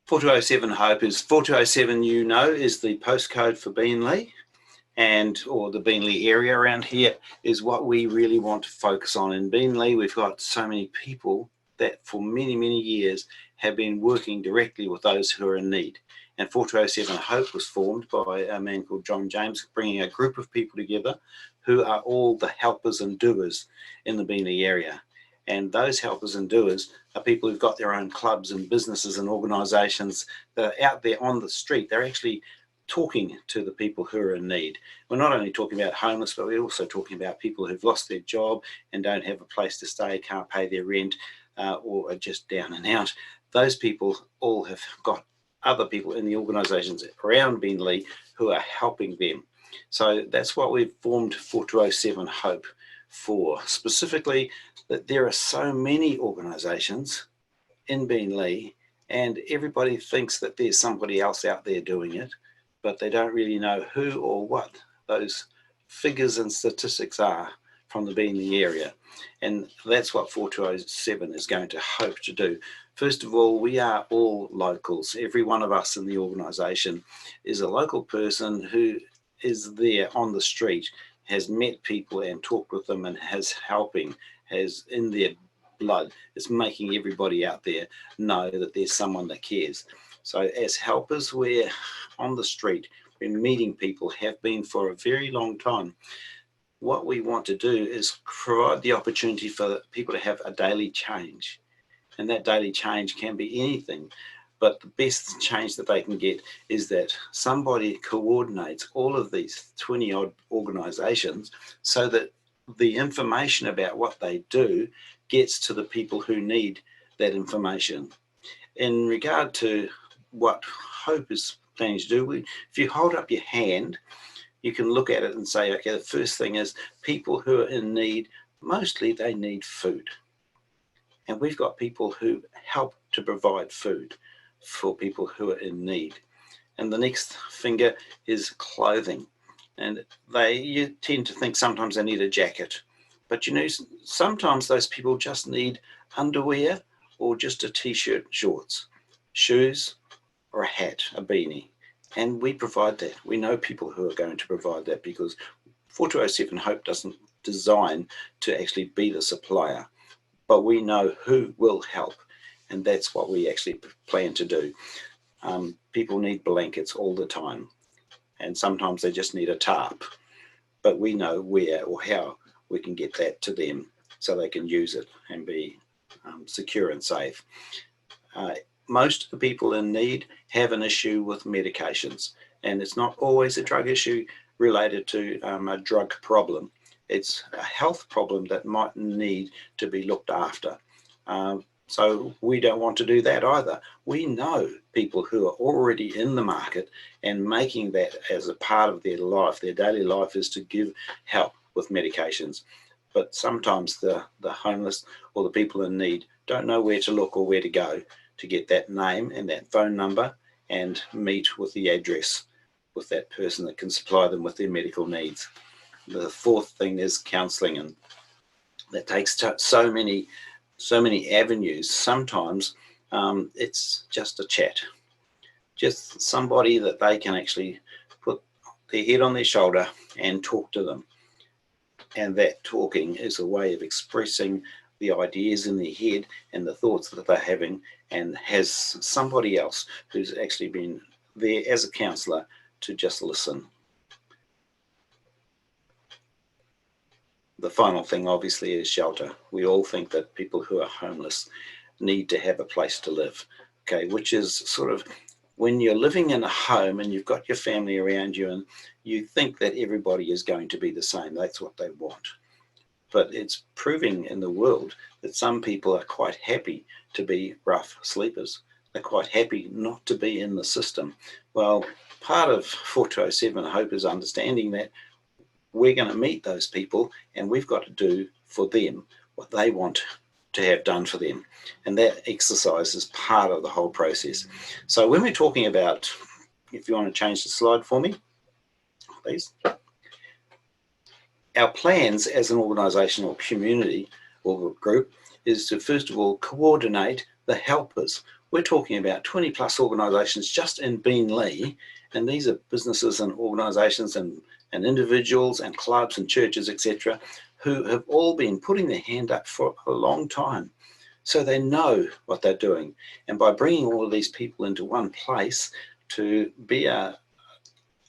4207 Hope is 4207, you know, is the postcode for Beenleigh, or the Beenleigh area around here is what we really want to focus on. In Beenleigh, we've got so many people that for many, many years have been working directly with those who are in need. And 4207 Hope was formed by a man called John James, bringing a group of people together who are all the helpers and doers in the Beenleigh area. And those helpers and doers are people who've got their own clubs and businesses and organisations that are out there on the street. They're actually talking to the people who are in need. We're not only talking about homeless, but we're also talking about people who've lost their job and don't have a place to stay, can't pay their rent, or are just down and out. Those people all have got other people in the organisations around Beenleigh who are helping them. So that's what we've formed 4207 Hope for, specifically that there are so many organisations in Beenleigh and everybody thinks that there's somebody else out there doing it, but they don't really know who or what those figures and statistics are from the Beenleigh area. And that's what 4207 is going to hope to do. First of all, we are all locals. Every one of us in the organisation is a local person who is there on the street, has met people and talked with them and has helping, has in their blood. It's making everybody out there know that there's someone that cares. So as helpers, we're on the street, we're meeting people, have been for a very long time. What we want to do is provide the opportunity for people to have a daily change. And that daily change can be anything, but the best change that they can get is that somebody coordinates all of these 20 odd organisations so that the information about what they do gets to the people who need that information. In regard to what Hope is planning to do, if you hold up your hand, you can look at it and say, okay, the first thing is people who are in need, mostly they need food. And we've got people who help to provide food for people who are in need. And the next finger is clothing. And you tend to think sometimes they need a jacket. But you know, sometimes those people just need underwear or just a t-shirt, shorts, shoes, or a hat, a beanie. And we provide that. We know people who are going to provide that because 4207 Hope doesn't design to actually be the supplier, but we know who will help. And that's what we actually plan to do. People need blankets all the time. And sometimes they just need a tarp. But we know where or how we can get that to them so they can use it and be secure and safe. Most of the people in need have an issue with medications, and it's not always a drug issue related to a drug problem. It's a health problem that might need to be looked after. So we don't want to do that either. We know people who are already in the market and making that as a part of their life. Their daily life is to give help with medications. But sometimes the homeless or the people in need don't know where to look or where to go to get that name and that phone number and meet with the address with that person that can supply them with their medical needs. The fourth thing is counselling, and that takes so many avenues. Sometimes it's just a chat, just somebody that they can actually put their head on their shoulder and talk to them. And that talking is a way of expressing the ideas in their head and the thoughts that they're having, and has somebody else who's actually been there as a counsellor to just listen. The final thing obviously is shelter. We all think that people who are homeless need to have a place to live, okay, which is sort of when you're living in a home and you've got your family around you and you think that everybody is going to be the same. That's what they want. But it's proving in the world that some people are quite happy to be rough sleepers. They're quite happy not to be in the system. Well, part of 4207 Hope is understanding that we're going to meet those people and we've got to do for them what they want to have done for them. And that exercise is part of the whole process. So when we're talking about, if you want to change the slide for me, please. Our plans as an organisation or community or group is to first of all coordinate the helpers. we're talking about 20 plus organisations just in Beenleigh, and these are businesses and organisations and individuals and clubs and churches, etc., who have all been putting their hand up for a long time. So they know what they're doing. And by bringing all of these people into one place to be an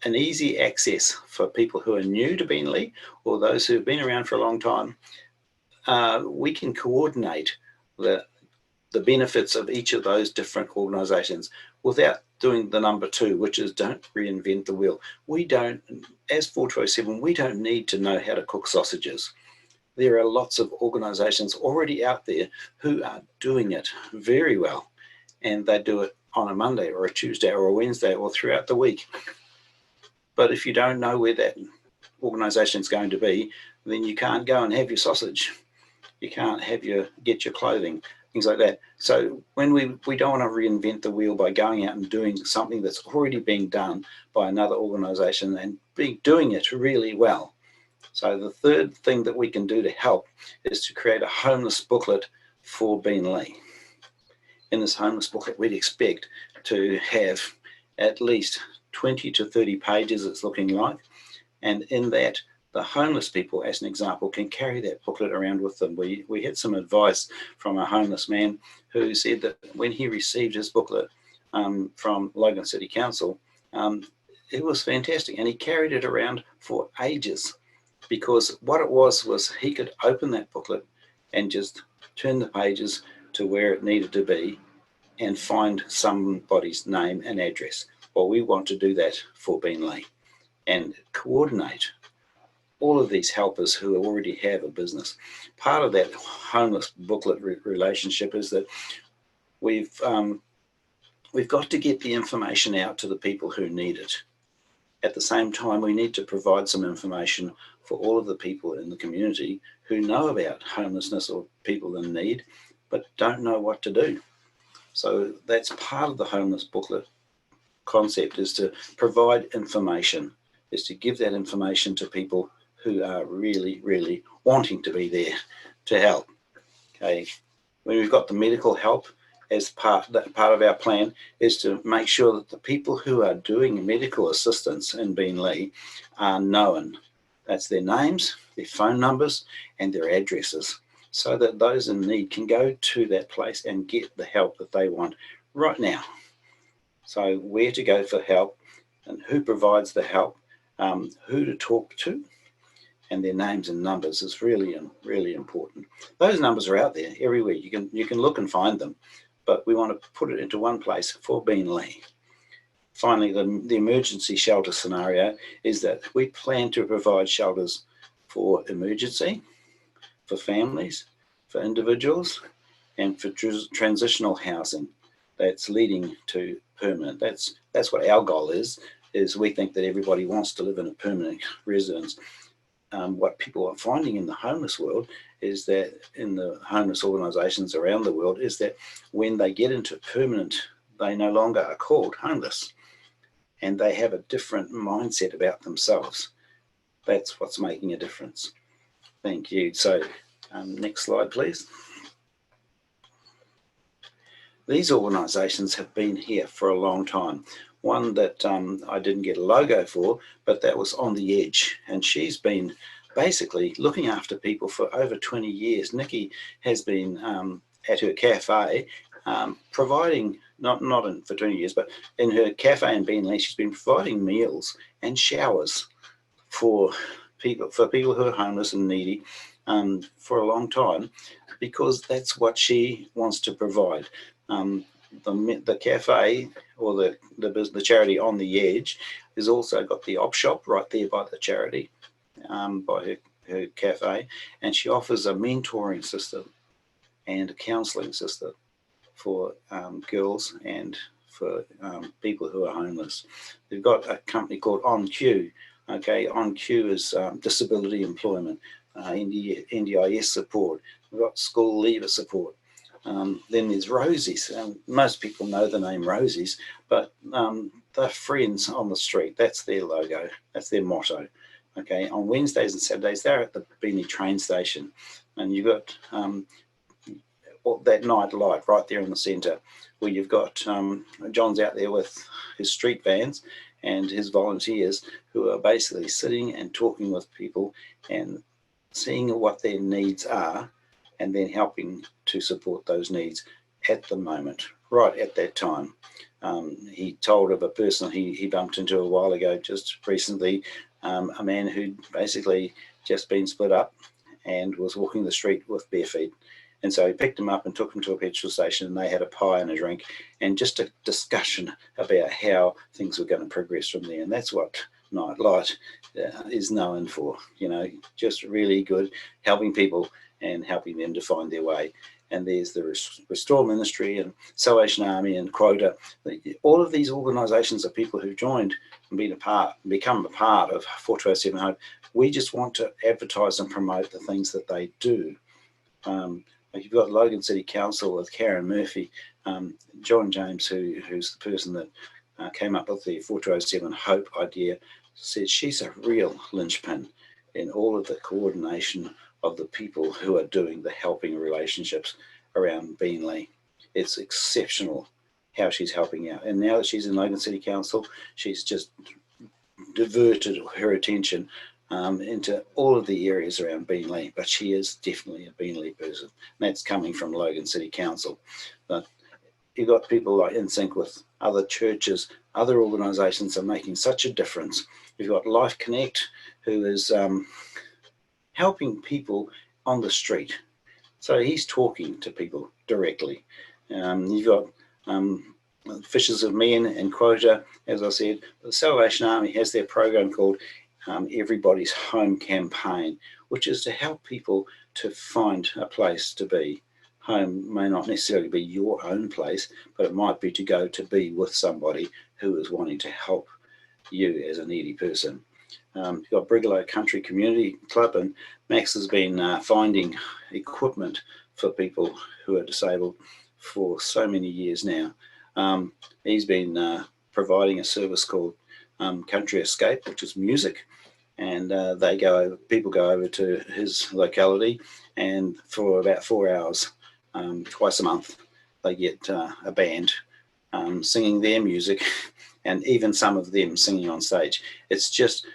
easy access for people who are new to Beenleigh or those who have been around for a long time, we can coordinate the benefits of each of those different organisations without doing the number two, which is don't reinvent the wheel. We don't, as 4207, we don't need to know how to cook sausages. There are lots of organisations already out there who are doing it very well, and they do it on a Monday or a Tuesday or a Wednesday or throughout the week. But if you don't know where that organisation is going to be, then you can't go and have your sausage. You can't get your clothing, things like that. So when we don't want to reinvent the wheel by going out and doing something that's already being done by another organisation and doing it really well. So the third thing that we can do to help is to create a homeless booklet for Beenleigh. In this homeless booklet, we'd expect to have at least 20 to 30 pages, it's looking like. And in that, the homeless people, as an example, can carry that booklet around with them. We had some advice from a homeless man who said that when he received his booklet from Logan City Council, it was fantastic. And he carried it around for ages, because what it was he could open that booklet and just turn the pages to where it needed to be and find somebody's name and address. Well, we want to do that for Beenleigh and coordinate all of these helpers who already have a business. Part of that homeless booklet relationship is that we've got to get the information out to the people who need it. At the same time, we need to provide some information for all of the people in the community who know about homelessness or people in need, but don't know what to do. So that's part of the homeless booklet concept, is to provide information, is to give that information to people who are really, really wanting to be there to help. Okay, when we've got the medical help as part of our plan, is to make sure that the people who are doing medical assistance in Beenleigh are known. That's their names, their phone numbers, and their addresses, so that those in need can go to that place and get the help that they want right now. So where to go for help and who provides the help, who to talk to, and their names and numbers is really, really important. Those numbers are out there everywhere. You can look and find them, but we want to put it into one place for Beenleigh. Finally, the emergency shelter scenario is that we plan to provide shelters for emergency, for families, for individuals, and for transitional housing that's leading to permanent. That's what our goal is we think that everybody wants to live in a permanent residence. What people are finding in the homeless world is that in the homeless organisations around the world is that when they get into permanent, they no longer are called homeless, and they have a different mindset about themselves. That's what's making a difference. Thank you. So next slide, please. These organisations have been here for a long time. One that I didn't get a logo for, but that was On the Edge, and she's been basically looking after people for over 20 years. Nikki has been at her cafe providing, not for 20 years, but in her cafe in Beenleigh, she's been providing meals and showers for people who are homeless and needy for a long time, because that's what she wants to provide. The cafe, or the charity On the Edge, has also got the op shop right there by the charity, by her cafe, and she offers a mentoring system and a counselling system for girls and for people who are homeless. They've got a company called On Q. Okay, On Q is disability employment, NDIS support. We've got school leaver support. Then there's Rosie's. Most people know the name Rosie's, but they're friends on the street. That's their logo. That's their motto. Okay, on Wednesdays and Saturdays, they're at the Beenleigh train station, and you've got that night light right there in the centre, where you've got John's out there with his street vans and his volunteers who are basically sitting and talking with people and seeing what their needs are and then helping to support those needs at the moment, right at that time. He told of a person he bumped into a while ago, just recently, a man who'd basically just been split up and was walking the street with bare feet. And so he picked him up and took him to a petrol station, and they had a pie and a drink and just a discussion about how things were going to progress from there. And that's what Nightlight is known for, you know, just really good, helping people and helping them to find their way. And there's the Restore Ministry and Salvation Army and Quota. All of these organisations are people who've joined and become a part of 4207 Hope. We just want to advertise and promote the things that they do. Like you've got Logan City Council with Karen Murphy, John James, who's the person that came up with the 4207 Hope idea, said she's a real linchpin in all of the coordination of the people who are doing the helping relationships around Beenleigh. It's exceptional how she's helping out. And now that she's in Logan City Council, she's just diverted her attention into all of the areas around Beenleigh, but she is definitely a Beenleigh person. And that's coming from Logan City Council. But you've got people like in sync with other churches, other organisations are making such a difference. You've got Life Connect, who is helping people on the street. So he's talking to people directly. You've got Fishers of Men and Quota, as I said. The Salvation Army has their program called Everybody's Home Campaign, which is to help people to find a place to be. Home may not necessarily be your own place, but it might be to go to be with somebody who is wanting to help you as a needy person. You've got Brigalow Country Community Club, and Max has been finding equipment for people who are disabled for so many years now. He's been providing a service called Country Escape, which is music, and people go over to his locality, and for about 4 hours, twice a month, they get a band singing their music, and even some of them singing on stage. It's just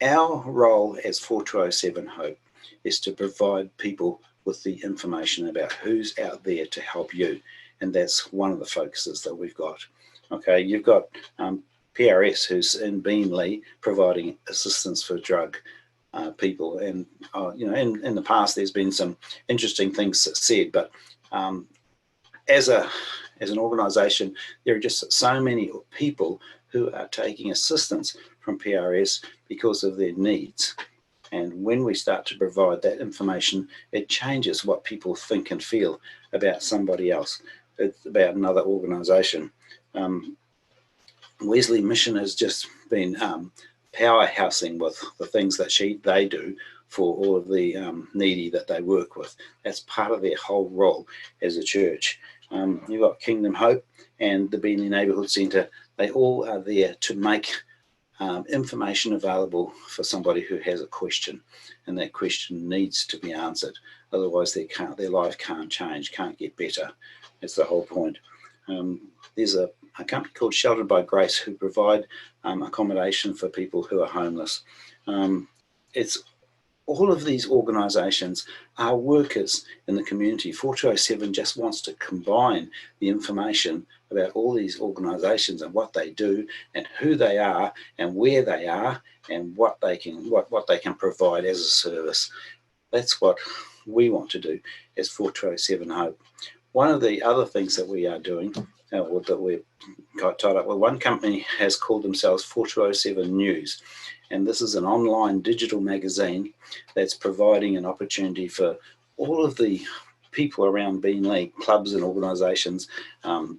our role as 4207 Hope is to provide people with the information about who's out there to help you, and that's one of the focuses that we've got. Okay, you've got PRS, who's in Beenleigh, providing assistance for drug people, and you know, in the past there's been some interesting things said, but as an organisation, there are just so many people who are taking assistance from PRS because of their needs. And when we start to provide that information, it changes what people think and feel about somebody else, about another organisation. Wesley Mission has just been powerhousing with the things that they do for all of the needy that they work with. That's part of their whole role as a church. You've got Kingdom Hope and the Beenleigh Neighbourhood Centre. They all are there to make information available for somebody who has a question, and that question needs to be answered. Otherwise, their life can't change, can't get better. That's the whole point. There's a company called Sheltered by Grace who provide accommodation for people who are homeless. It's all of these organisations are workers in the community. 4207 just wants to combine the information about all these organisations and what they do and who they are and where they are and what they can provide as a service. That's what we want to do as 4207 Hope. One of the other things that we are doing, or that we've got tied up with, one company has called themselves 4207 News. And this is an online digital magazine that's providing an opportunity for all of the people around Beenleigh, clubs and organisations,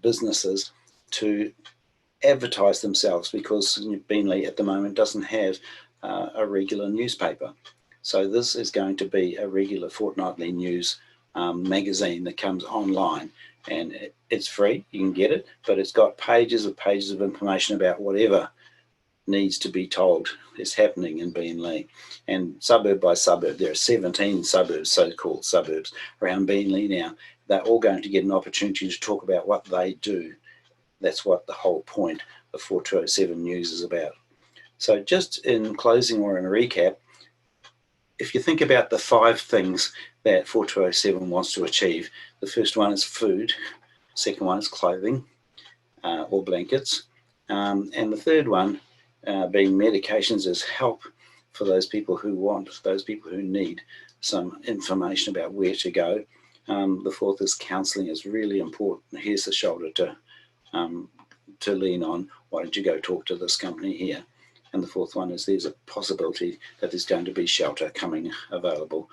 businesses, to advertise themselves, because Beenleigh at the moment doesn't have a regular newspaper. So this is going to be a regular fortnightly news magazine that comes online, and it's free. You can get it, but it's got pages of information about whatever needs to be told is happening in Beenleigh. And suburb by suburb, there are 17 suburbs, so-called suburbs, around Beenleigh now. They're all going to get an opportunity to talk about what they do. That's what the whole point of 4207 News is about. So just in closing or in a recap, if you think about the 5 things that 4207 wants to achieve, the first one is food, second one is clothing or blankets, and the third one being medications is help for those people who want, those people who need some information about where to go. The fourth is counselling is really important. Here's the shoulder to lean on. Why don't you go talk to this company here? And the fourth one is there's a possibility that there's going to be shelter coming available,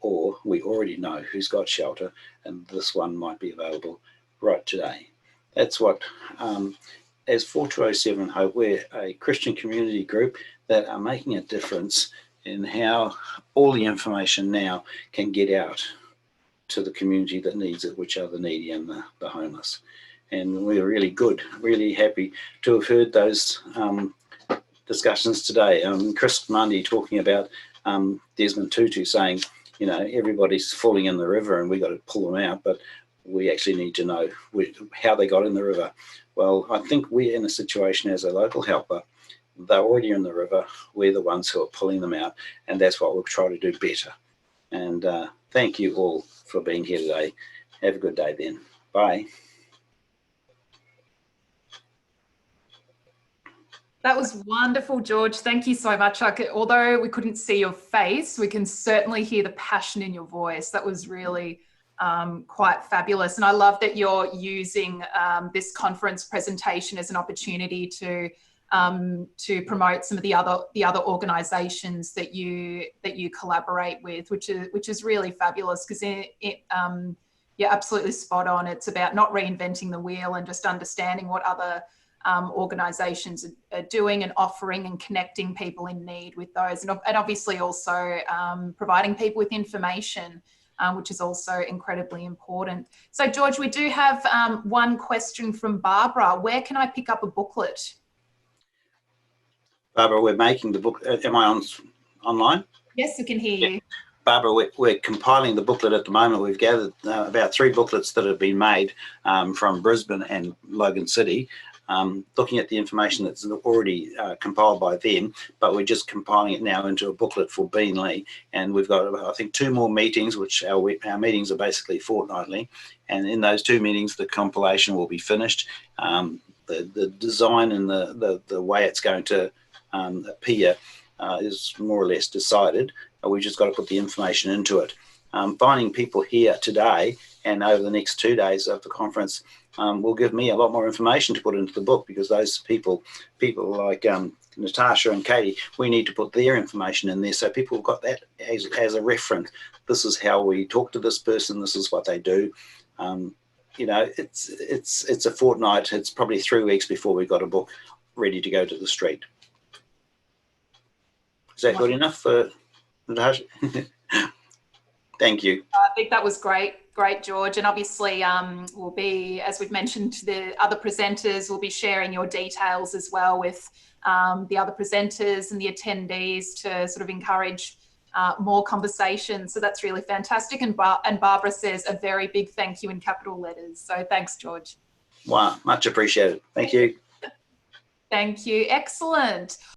or we already know who's got shelter, and this one might be available right today. That's what, as 4207 Hope, we're a Christian community group that are making a difference in how all the information now can get out to the community that needs it, which are the needy and the homeless. And we're really good, really happy to have heard those discussions today. Chris Mundy talking about Desmond Tutu saying, you know, everybody's falling in the river and we got to pull them out, but we actually need to know how they got in the river. Well, I think we're in a situation as a local helper. They're already in the river. We're the ones who are pulling them out, and that's what we'll try to do better. And thank you all for being here today. Have a good day then. Bye. That was wonderful, George. Thank you so much. Although we couldn't see your face, we can certainly hear the passion in your voice. That was really quite fabulous. And I love that you're using this conference presentation as an opportunity to promote some of the other organisations that you collaborate with, which is really fabulous, because you're absolutely spot on. It's about not reinventing the wheel and just understanding what other organisations are doing and offering and connecting people in need with those, and obviously also providing people with information, which is also incredibly important. So George, we do have one question from Barbara. Where can I pick up a booklet? Barbara, we're making the book. Am I online? Yes, we can hear you. Barbara, we're compiling the booklet at the moment. We've gathered about 3 booklets that have been made from Brisbane and Logan City, looking at the information that's already compiled by them, but we're just compiling it now into a booklet for Beenleigh. And we've got, I think, 2 more meetings, which our meetings are basically fortnightly. And in those 2 meetings, the compilation will be finished. The design and the way it's going to appear is more or less decided. We've just got to put the information into it. Finding people here today and over the next 2 days of the conference will give me a lot more information to put into the book, because those people like Natasha and Katie, we need to put their information in there so people have got that as a reference. This is how we talk to this person. This is what they do. You know, it's a fortnight. It's probably 3 weeks before we got a book ready to go to the street. Is that good enough for Natasha? Thank you. I think that was great, George. And obviously we'll be, as we've mentioned, the other presenters will be sharing your details as well with the other presenters and the attendees to sort of encourage more conversation. So that's really fantastic. And Barbara says a very big thank you in capital letters. So thanks, George. Wow, much appreciated. Thank you. Thank you. Excellent.